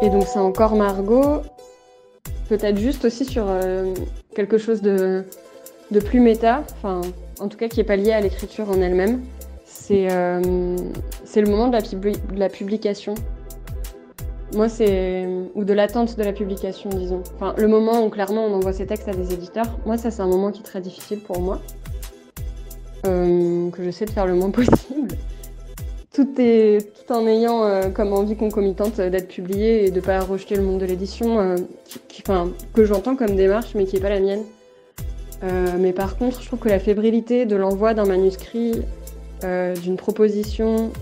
Et donc c'est encore Margot, peut-être juste aussi sur quelque chose de plus méta, enfin en tout cas qui n'est pas lié à l'écriture en elle-même. C'est le moment de la publication. Moi, c'est. Ou de l'attente de la publication, disons. Enfin, le moment où clairement on envoie ses textes à des éditeurs. Moi, ça, c'est un moment qui est très difficile pour moi. Que j'essaie de faire le moins possible. Tout en ayant comme envie concomitante d'être publié et de ne pas rejeter le monde de l'édition, que j'entends comme démarche, mais qui n'est pas la mienne. Mais par contre, je trouve que la fébrilité de l'envoi d'un manuscrit, d'une proposition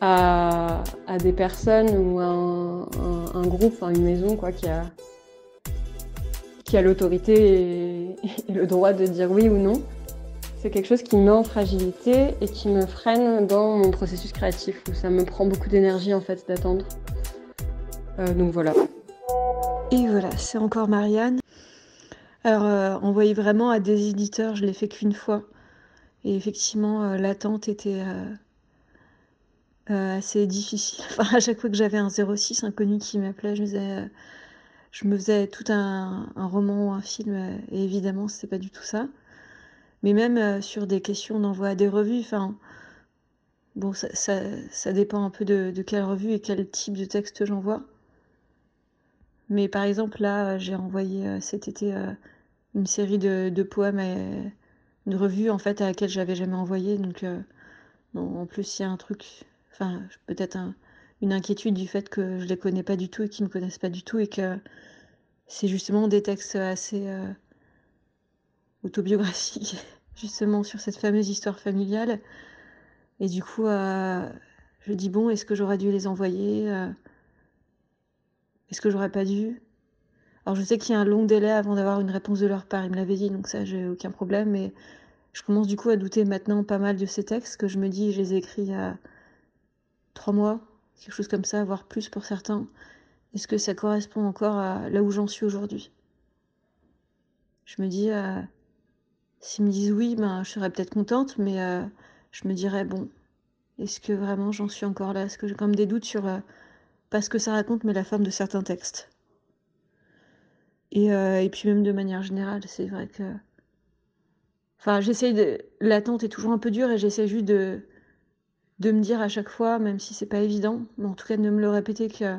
à des personnes ou à un groupe, enfin une maison quoi, qui a l'autorité et le droit de dire oui ou non, c'est quelque chose qui me met en fragilité et qui me freine dans mon processus créatif, où ça me prend beaucoup d'énergie en fait d'attendre. Donc voilà. Et voilà, c'est encore Marianne. Alors, envoyer vraiment à des éditeurs, je l'ai fait qu'une fois. Et effectivement, l'attente était assez difficile. Enfin, à chaque fois que j'avais un 06 inconnu qui m'appelait, je me faisais tout un roman ou un film, et évidemment, c'est pas du tout ça. Mais même sur des questions d'envoi à des revues, enfin, bon, ça dépend un peu de quelle revue et quel type de texte j'envoie. Mais par exemple, là, j'ai envoyé cet été une série de poèmes à une revue en fait à laquelle j'avais jamais envoyé. Donc, non, en plus, il y a un truc, enfin, peut-être une inquiétude du fait que je les connais pas du tout et qu'ils me connaissent pas du tout et que c'est justement des textes assez autobiographiques, justement sur cette fameuse histoire familiale. Et du coup, je dis bon, est-ce que j'aurais dû les envoyer Est-ce que j'aurais pas dû Alors je sais qu'il y a un long délai avant d'avoir une réponse de leur part, ils me l'avaient dit, donc ça j'ai aucun problème, mais je commence du coup à douter maintenant pas mal de ces textes que je me dis, je les ai écrits il y a 3 mois, quelque chose comme ça, voire plus pour certains. Est-ce que ça correspond encore à là où j'en suis aujourd'hui? Je me dis, s'ils me disent oui, ben je serais peut-être contente, mais je me dirais bon, est-ce que vraiment j'en suis encore là? Est-ce que j'ai quand même des doutes sur pas ce que ça raconte, mais la forme de certains textes? Et puis même de manière générale, c'est vrai que enfin, l'attente est toujours un peu dure et j'essaie juste de me dire à chaque fois, même si c'est pas évident, mais en tout cas de me le répéter que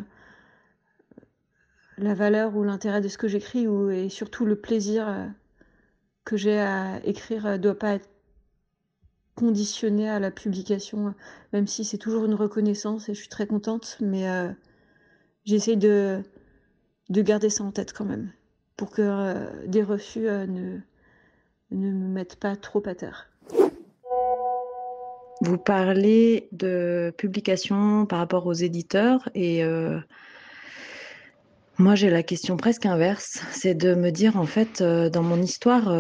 la valeur ou l'intérêt de ce que j'écris et surtout le plaisir que j'ai à écrire doit pas être conditionné à la publication, même si c'est toujours une reconnaissance et je suis très contente, mais j'essaie de garder ça en tête quand même, pour que des refus ne me mettent pas trop à terre. Vous parlez de publication par rapport aux éditeurs et moi j'ai la question presque inverse, c'est de me dire en fait dans mon histoire,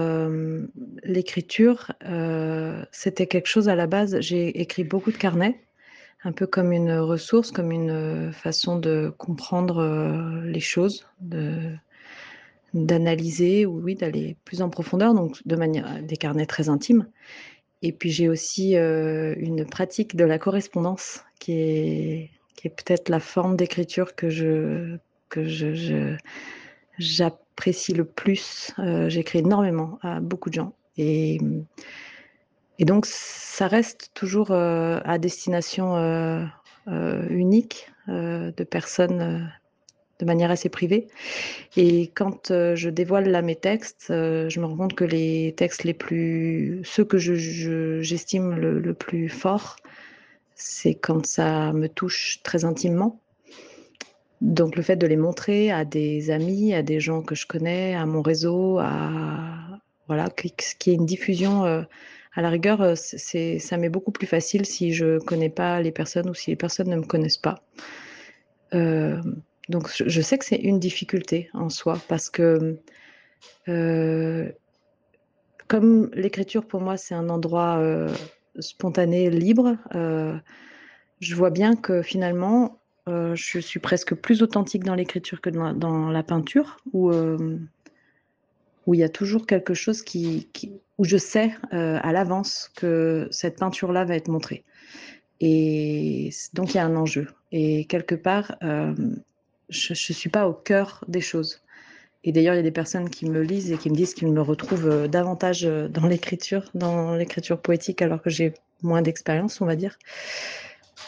l'écriture, c'était quelque chose à la base, j'ai écrit beaucoup de carnets, un peu comme une ressource, comme une façon de comprendre les choses, d'analyser ou oui, d'aller plus en profondeur, donc de manière des carnets très intimes. Et puis j'ai aussi une pratique de la correspondance qui est peut-être la forme d'écriture que j'apprécie le plus. J'écris énormément à beaucoup de gens. Et donc ça reste toujours à destination unique de personnes de manière assez privée. Et quand je dévoile là mes textes, je me rends compte que les textes ceux que j'estime le plus fort, c'est quand ça me touche très intimement. Donc le fait de les montrer à des amis, à des gens que je connais, à mon réseau, voilà, qu'il y ait une diffusion, à la rigueur, ça m'est beaucoup plus facile si je connais pas les personnes ou si les personnes ne me connaissent pas. Donc je sais que c'est une difficulté en soi parce que comme l'écriture pour moi c'est un endroit spontané, libre, je vois bien que finalement je suis presque plus authentique dans l'écriture que dans la peinture où il y a toujours quelque chose où je sais à l'avance que cette peinture-là va être montrée. Et donc il y a un enjeu. Et quelque part, je ne suis pas au cœur des choses. Et d'ailleurs, il y a des personnes qui me lisent et qui me disent qu'ils me retrouvent davantage dans l'écriture poétique, alors que j'ai moins d'expérience, on va dire,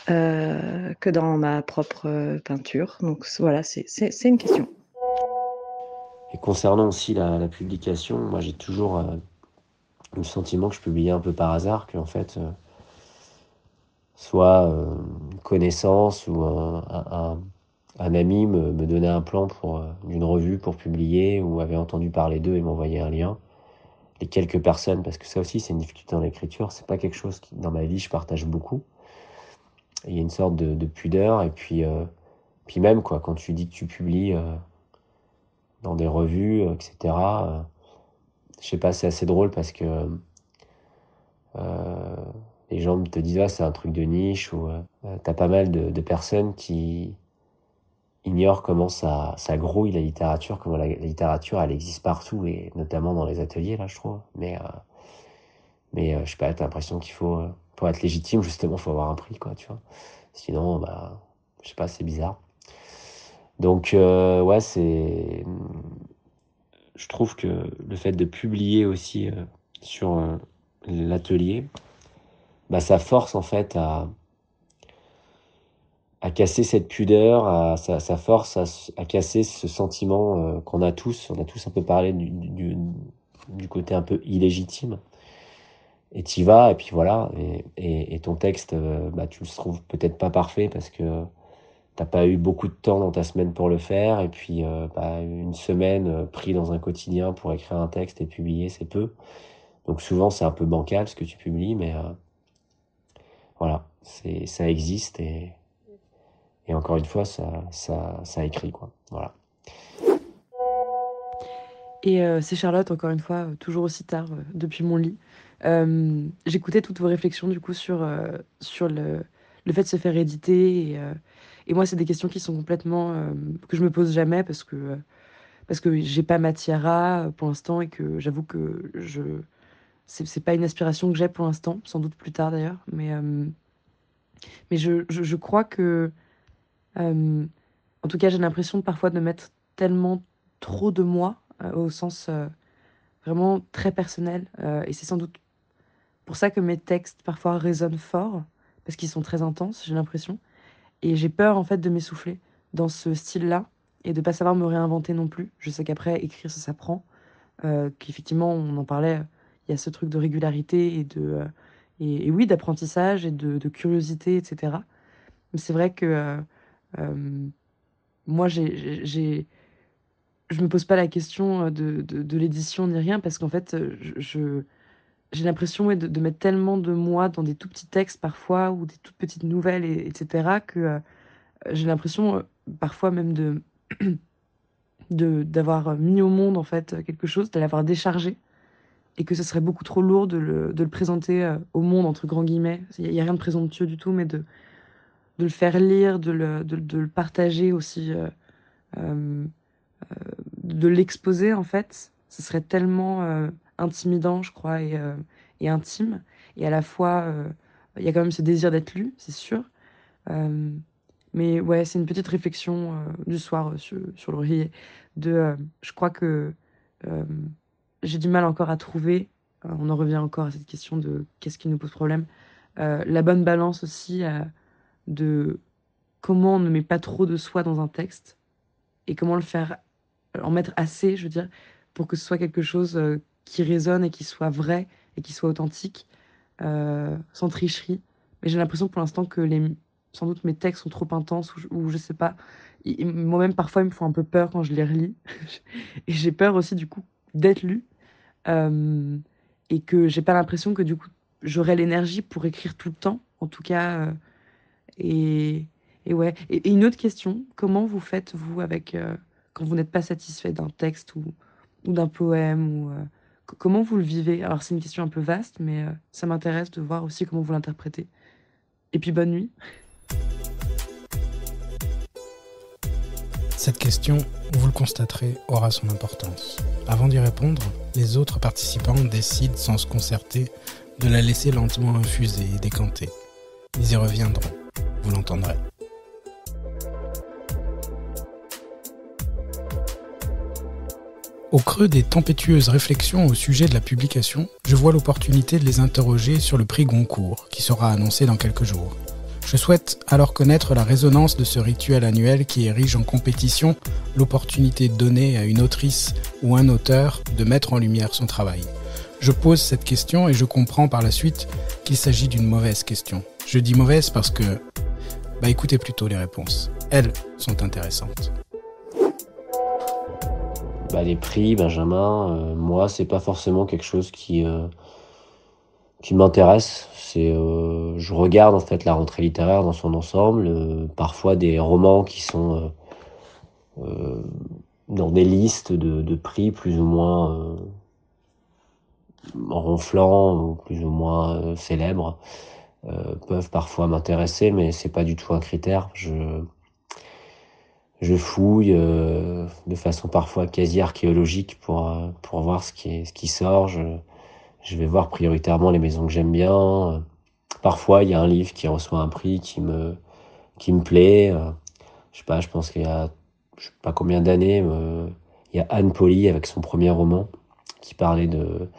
que dans ma propre peinture. Donc voilà, c'est une question. Et concernant aussi la publication, moi j'ai toujours le sentiment que je publiais un peu par hasard, qu'en fait, soit une connaissance ou un ami me donnait un plan d'une revue pour publier, ou avait entendu parler d'eux et m'envoyait un lien. Les quelques personnes, parce que ça aussi c'est une difficulté dans l'écriture, c'est pas quelque chose qui dans ma vie je partage beaucoup. Et il y a une sorte de pudeur, et puis même quoi, quand tu dis que tu publies dans des revues, etc., je sais pas, c'est assez drôle parce que les gens te disent c'est un truc de niche, ou t'as pas mal de personnes qui ignorent comment ça grouille la littérature, comment la littérature elle existe partout, et notamment dans les ateliers là je trouve. Mais je sais pas, t'as l'impression qu'il faut, pour être légitime justement, faut avoir un prix quoi, tu vois. Sinon je sais pas, c'est bizarre. Donc ouais, je trouve que le fait de publier aussi sur l'atelier, ça force en fait à casser cette pudeur, ça force à casser ce sentiment qu'on a tous. On a tous un peu parlé du côté un peu illégitime. Et t'y vas, et puis voilà. Et ton texte, tu le trouves peut-être pas parfait parce que t'as pas eu beaucoup de temps dans ta semaine pour le faire. Et puis une semaine pris dans un quotidien pour écrire un texte et publier, c'est peu. Donc souvent, c'est un peu bancal ce que tu publies, mais voilà, ça existe, et encore une fois, ça écrit, quoi. Voilà. Et c'est Charlotte, encore une fois, toujours aussi tard, depuis mon lit. J'écoutais toutes vos réflexions, du coup, sur le fait de se faire éditer. Et moi, c'est des questions qui sont complètement... que je me pose jamais parce que j'ai pas ma tiara pour l'instant, et que j'avoue que c'est pas une aspiration que j'ai pour l'instant, sans doute plus tard d'ailleurs. Mais je crois que... en tout cas, j'ai l'impression parfois de mettre tellement trop de moi, au sens vraiment très personnel. Et c'est sans doute pour ça que mes textes parfois résonnent fort, parce qu'ils sont très intenses, j'ai l'impression. Et j'ai peur en fait de m'essouffler dans ce style-là, et de pas savoir me réinventer non plus. Je sais qu'après, écrire, ça s'apprend. Qu'effectivement, on en parlait, il y a ce truc de régularité et oui, d'apprentissage et de curiosité, etc. Mais c'est vrai que moi, je me pose pas la question de l'édition ni rien, parce qu'en fait, j'ai l'impression, ouais, de mettre tellement de moi dans des tout petits textes parfois, ou des toutes petites nouvelles, etc., que j'ai l'impression parfois même d'avoir mis au monde en fait quelque chose, de l'avoir déchargé, et que ce serait beaucoup trop lourd de le présenter au monde, entre grands guillemets. Il y a rien de présomptueux du tout, mais de le faire lire, de le partager aussi, de l'exposer en fait, ce serait tellement intimidant, je crois, et intime. Et à la fois, il y a quand même ce désir d'être lu, c'est sûr. Mais ouais, c'est une petite réflexion du soir sur l'oreiller. Je crois que j'ai du mal encore à trouver, on en revient encore à cette question de qu'est-ce qui nous pose problème, la bonne balance aussi de comment on ne met pas trop de soi dans un texte, et comment le faire, en mettre assez, je veux dire, pour que ce soit quelque chose qui résonne et qui soit vrai et qui soit authentique, sans tricherie. Mais j'ai l'impression pour l'instant que sans doute mes textes sont trop intenses, ou je sais pas. Moi-même, parfois, ils me font un peu peur quand je les relis. Et j'ai peur aussi, du coup, d'être lue. Et que j'ai pas l'impression que, du coup, j'aurai l'énergie pour écrire tout le temps. En tout cas, et ouais. Et une autre question, comment vous faites, vous, avec quand vous n'êtes pas satisfait d'un texte ou d'un poème, ou comment vous le vivez? Alors, c'est une question un peu vaste, mais ça m'intéresse de voir aussi comment vous l'interprétez. Et puis, bonne nuit. Cette question, vous le constaterez, aura son importance. Avant d'y répondre, les autres participants décident sans se concerter de la laisser lentement infuser et décanter. Ils y reviendront, vous l'entendrez. Au creux des tempétueuses réflexions au sujet de la publication, je vois l'opportunité de les interroger sur le prix Goncourt, qui sera annoncé dans quelques jours. Je souhaite alors connaître la résonance de ce rituel annuel qui érige en compétition l'opportunité donnée à une autrice ou un auteur de mettre en lumière son travail. Je pose cette question et je comprends par la suite qu'il s'agit d'une mauvaise question. Je dis mauvaise parce que, écoutez plutôt les réponses. Elles sont intéressantes. Les prix, Benjamin, moi, c'est pas forcément quelque chose qui m'intéresse. Je regarde en fait la rentrée littéraire dans son ensemble, parfois des romans qui sont dans des listes de prix plus ou moins ronflants ou plus ou moins célèbres, peuvent parfois m'intéresser, mais c'est pas du tout un critère. Je fouille de façon parfois quasi archéologique pour voir ce qui sort. Je vais voir prioritairement les maisons que j'aime bien. Parfois, il y a un livre qui reçoit un prix qui me plaît. Je sais pas, je pense qu'il y a, je sais pas combien d'années, il y a Anne Poly avec son premier roman qui parlait de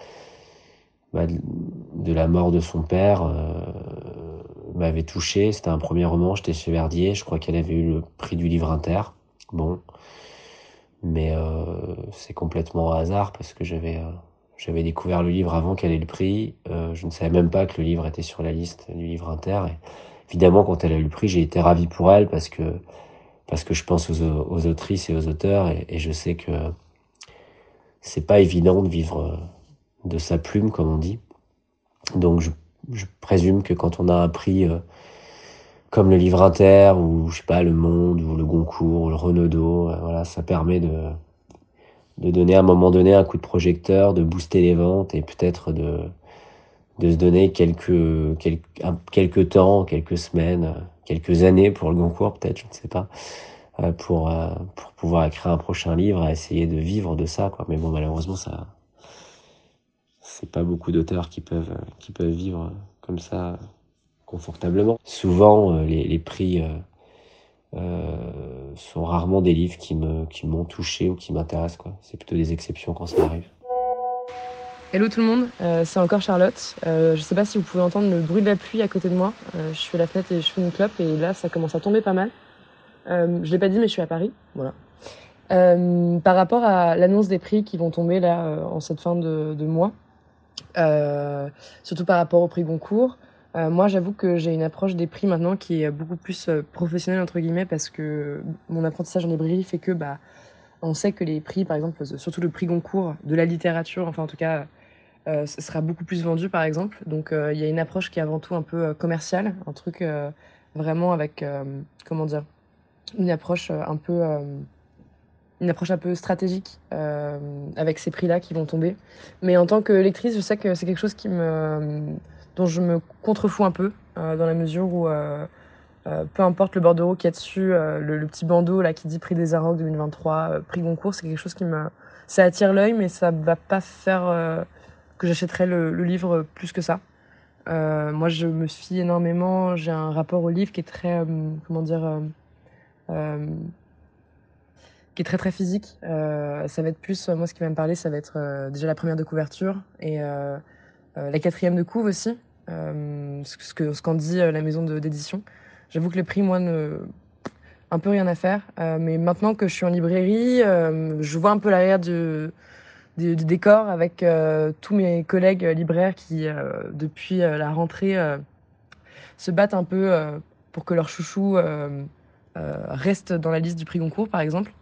la mort de son père. M'avait touché. C'était un premier roman, j'étais chez Verdier. Je crois qu'elle avait eu le prix du livre inter. Bon, mais c'est complètement au hasard parce que j'avais découvert le livre avant qu'elle ait le prix. Je ne savais même pas que le livre était sur la liste du livre inter. Et évidemment, quand elle a eu le prix, j'ai été ravi pour elle parce que je pense aux autrices et aux auteurs et je sais que c'est pas évident de vivre de sa plume, comme on dit. Donc je présume que quand on a un prix comme le livre inter ou je sais pas le Monde ou le Goncourt ou le Renaudot, voilà, ça permet de donner à un moment donné un coup de projecteur, de booster les ventes et peut-être de se donner quelques temps, quelques semaines, quelques années pour le Goncourt peut-être, je ne sais pas, pour pouvoir écrire un prochain livre, à essayer de vivre de ça, quoi. Mais bon, malheureusement, c'est pas beaucoup d'auteurs qui peuvent vivre comme ça confortablement. Souvent, les prix sont rarement des livres qui m'ont touché ou qui m'intéressent, quoi. C'est plutôt des exceptions quand ça arrive. Hello tout le monde, c'est encore Charlotte. Je sais pas si vous pouvez entendre le bruit de la pluie à côté de moi. Je suis à la fenêtre et je fume une clope et là ça commence à tomber pas mal. Je l'ai pas dit mais je suis à Paris, voilà. Par rapport à l'annonce des prix qui vont tomber là en cette fin de mois, surtout par rapport au prix Goncourt, moi j'avoue que j'ai une approche des prix maintenant qui est beaucoup plus professionnelle entre guillemets parce que mon apprentissage en librairie fait que on sait que les prix, par exemple, surtout le prix Goncourt de la littérature, enfin en tout cas, ce sera beaucoup plus vendu par exemple. Donc il y a une approche qui est avant tout un peu commerciale, un truc vraiment avec, comment dire, une approche un peu stratégique avec ces prix-là qui vont tomber. Mais en tant que lectrice, je sais que c'est quelque chose dont je me contrefous un peu, dans la mesure où peu importe le bordereau qu'il y a dessus, le petit bandeau là qui dit prix des Arocs 2023, prix Goncourt, c'est quelque chose ça attire l'œil, mais ça va pas faire que j'achèterais le livre plus que ça. Moi, je me fie énormément, j'ai un rapport au livre qui est très, qui est très très physique. Ça va être plus, moi ce qui va me parler, ça va être déjà la première de couverture et la quatrième de couve aussi, ce qu'en dit la maison d'édition. J'avoue que le prix, moi, un peu rien à faire. Mais maintenant que je suis en librairie, je vois un peu l'arrière du décor avec tous mes collègues libraires qui, depuis la rentrée, se battent un peu pour que leur chouchou reste dans la liste du prix Goncourt, par exemple.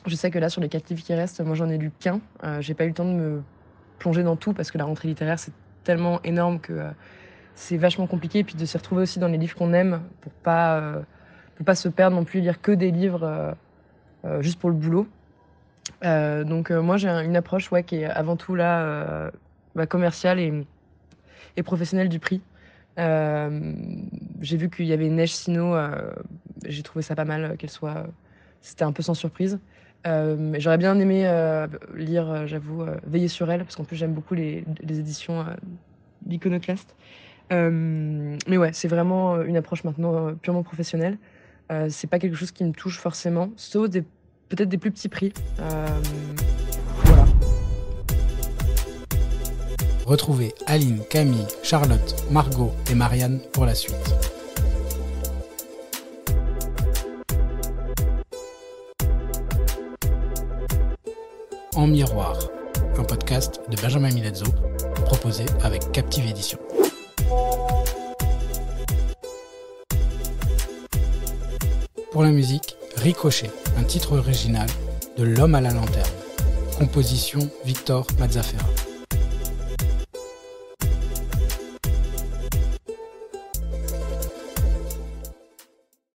Je sais que là, sur les 4 livres qui restent, moi, j'en ai lu qu'un. J'ai pas eu le temps de me plonger dans tout parce que la rentrée littéraire, c'est tellement énorme que c'est vachement compliqué. Et puis de se retrouver aussi dans les livres qu'on aime pour pas se perdre non plus, lire que des livres juste pour le boulot. Donc moi, j'ai une approche qui est avant tout là commerciale et professionnelle du prix. J'ai vu qu'il y avait une Neige Sino, j'ai trouvé ça pas mal qu'elle soit... C'était un peu sans surprise. J'aurais bien aimé lire, j'avoue, Veiller sur elle, parce qu'en plus j'aime beaucoup les éditions d'Iconoclaste. Mais ouais, c'est vraiment une approche maintenant purement professionnelle. C'est pas quelque chose qui me touche forcément, sauf peut-être des plus petits prix. Voilà. Retrouvez Aline, Camille, Charlotte, Margot et Marianne pour la suite. En miroir, un podcast de Benjamin Milazzo, proposé avec Captive Édition. Pour la musique, Ricochet, un titre original de L'Homme à la lanterne. Composition Victor Mazzaferra.